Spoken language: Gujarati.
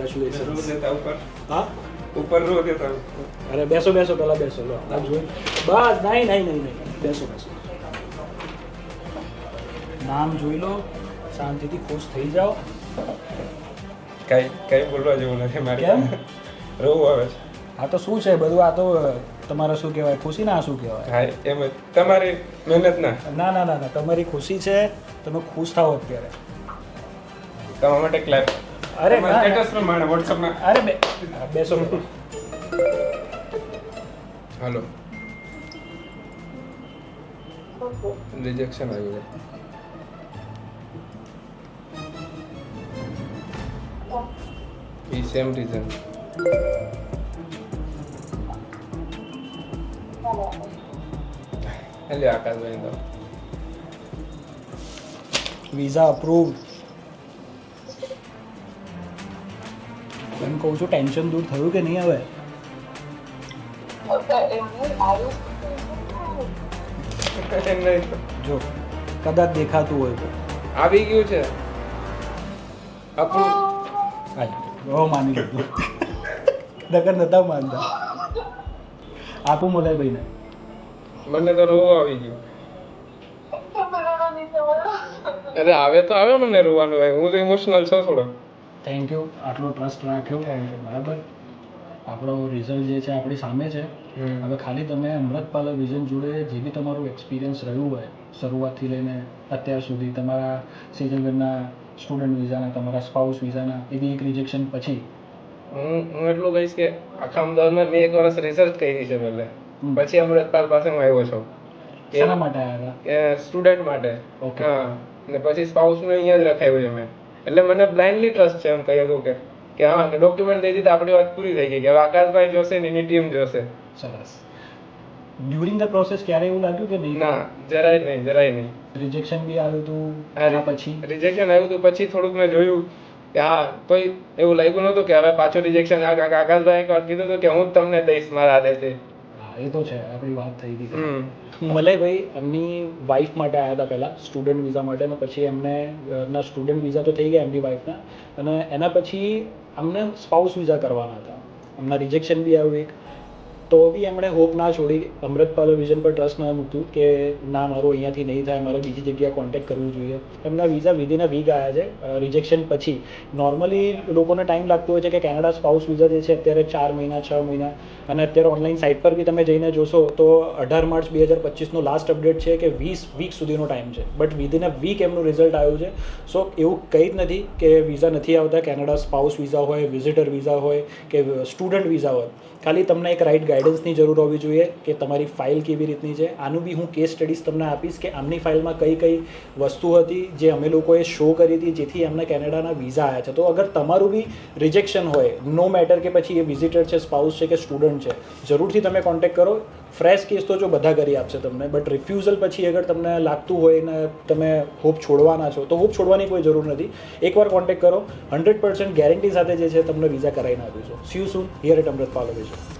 કોંગ્રેચ્યુલેશન. હા ઉપર રો દેતા. અરે બેસો પહેલા બેસો. લો આ જોઈ બસ. નહીં બેસો. નામ જોઈ લો, શાંતિથી ખુશ થઈ જાઓ. કઈ બોલવા જેવું નથી મારે. કેમ? રોવું આવે છે. આ તો શું છે બધું? આ તો તમારે શું કહેવાય, ખુશી ના શું કહેવાય? હા એમ જ તમારી મહેનત ના તમારી ખુશી છે. તમે ખુશ થાઓ અત્યારે. તમારા માટે ક્લેપ. અરે સ્ટેટસ પ્રમાણે WhatsAppમાં. અરે બેસો. હાલો. રિજેક્શન આવ્યું છે. ઈ સેમ રીઝન. એટલે આકાશભાઈ તો વિઝા અપ્રૂવ. એમ કહું છું, ટેન્શન દૂર થયું કે નહીં હવે? જો કદાચ દેખાતું હોય તો આવી ગયું છે. અપ્રૂવ. બહુ માની લીધું. નકર નતા માનતા. આપું મોલાઈભાઈને. મને તો રોવું આવી ગયું. અરે આવે તો આવે મને રોવાનું હોય. હું તો ઇમોશનલ છું થોડો. થેન્ક યુ, આટલો ટ્રસ્ટ રાખ્યો. બરાબર, આપણો રિઝલ્ટ જે છે આપણી સામે છે. હવે ખાલી તમે અમૃતપાલ વિઝન જોડે જે બી તમારું એક્સપિરિયન્સ રહ્યું હોય શરૂઆતથી લઈને અત્યાર સુધી, તમારા સિટીઝનના સ્ટુડન્ટ વિઝાના, તમારા સ્પાઉસ વિઝાના, એ બી એક રિજેક્શન પછી હું એટલું કહીશ કે આખા અમદાવાદમાં મેં 1 વર્ષ રિસર્ચ કરી છે પહેલે. પછી અમૃતપાલ પાસે હું આવ્યો છું. શેના માટે આવ્યા હતા? કે સ્ટુડન્ટ માટે. ઓકે. હા, ને પછી સ્પાઉસને અહીંયા જ રખાયું છે મેં. એટલે મને બ્લાઇન્ડલી ટ્રસ્ટ છે એમ કહી શકું કે હા, ડોક્યુમેન્ટ દઈ દીધા, આપણી વાત પૂરી થઈ ગઈ. કે હવે આકાશભાઈ જોશે ને એની ટીમ જોશે. સરસ. ડ્યુરિંગ ધ પ્રોસેસ ક્યારે એવું લાગ્યું કે નહીં? ના, જરાય નહીં. રિજેક્શન બી આવ્યું હતું પછી? રિજેક્શન આવ્યું હતું પછી થોડુંક મેં જોયું કે હા, તોય એવું લાગ્યું નહોતું કે હવે પાછું રિજેક્શન. આકાશભાઈ એક વાર કીધું હતું કે હું જ તમને દઈશ મારા હાથેથી. હા, એ તો છે, આપણી વાત થઈ હતી. મલયભાઈ એમની વાઈફ માટે આવ્યા હતા પહેલાં, સ્ટુડન્ટ વિઝા માટે, અને પછી એમને ના સ્ટુડન્ટ વિઝા તો થઈ ગયા એમની વાઈફના, અને એના પછી અમને સ્પાઉસ વિઝા કરવાના હતા. એમના રિજેક્શન બી આવ્યું એક. તો બી એમણે હોપ ના છોડી, અમૃતપાલ વિઝન પર ટ્રસ્ટ ના મૂક્યું કે ના, મારું અહીંયાથી નહીં થાય, મારે બીજી જગ્યાએ કોન્ટેક્ટ કરવું જોઈએ. એમના વિઝા વિધિન અ વીક આવ્યા છે રિજેક્શન પછી. નોર્મલી લોકોને ટાઈમ લાગતો હોય છે કે કેનેડા સ્પાઉસ વિઝા જે છે અત્યારે 4 મહિના 6 મહિના, અને અત્યારે ઓનલાઈન સાઇટ પર બી તમે જઈને જોશો તો 18 માર્ચ 2025નો લાસ્ટ અપડેટ છે કે 20 વીક સુધીનો ટાઈમ છે. બટ વિધિન અ વીક એમનું રિઝલ્ટ આવ્યું છે. સો એવું કંઈ જ નથી કે વિઝા નથી આવતા. કેનેડા સ્પાઉસ વિઝા હોય, વિઝિટર વિઝા હોય કે સ્ટુડન્ટ વિઝા હોય, ખાલી તમને એક રાઇટ ગાઈડન્સની જરૂર હોવી જોઈએ કે તમારી ફાઇલ કેવી રીતની છે. આનું બી હું કેસ સ્ટડીઝ તમને આપીશ કે આમની ફાઇલમાં કઈ વસ્તુ હતી જે અમે લોકોએ શો કરી હતી જેથી એમને કેનેડાના વિઝા આવ્યા છે. તો અગર તમારું બી રિજેક્શન હોય, નો મેટર કે પછી એ વિઝિટર છે, સ્પાઉસ છે કે સ્ટુડન્ટ છે, જરૂરથી તમે કોન્ટેક્ટ કરો. ફ્રેશ કેસ તો જો બધા કરી આપશે તમને, બટ રિફ્યુઝલ પછી અગર તમને લાગતું હોય ને તમે હોપ છોડવાના છો, તો હોપ છોડવાની કોઈ જરૂર નથી. એકવાર કોન્ટેક્ટ કરો, 100% ગેરંટી સાથે જે છે તમને વિઝા કરાવીને આપીશું. See you soon here at Amritpal vision.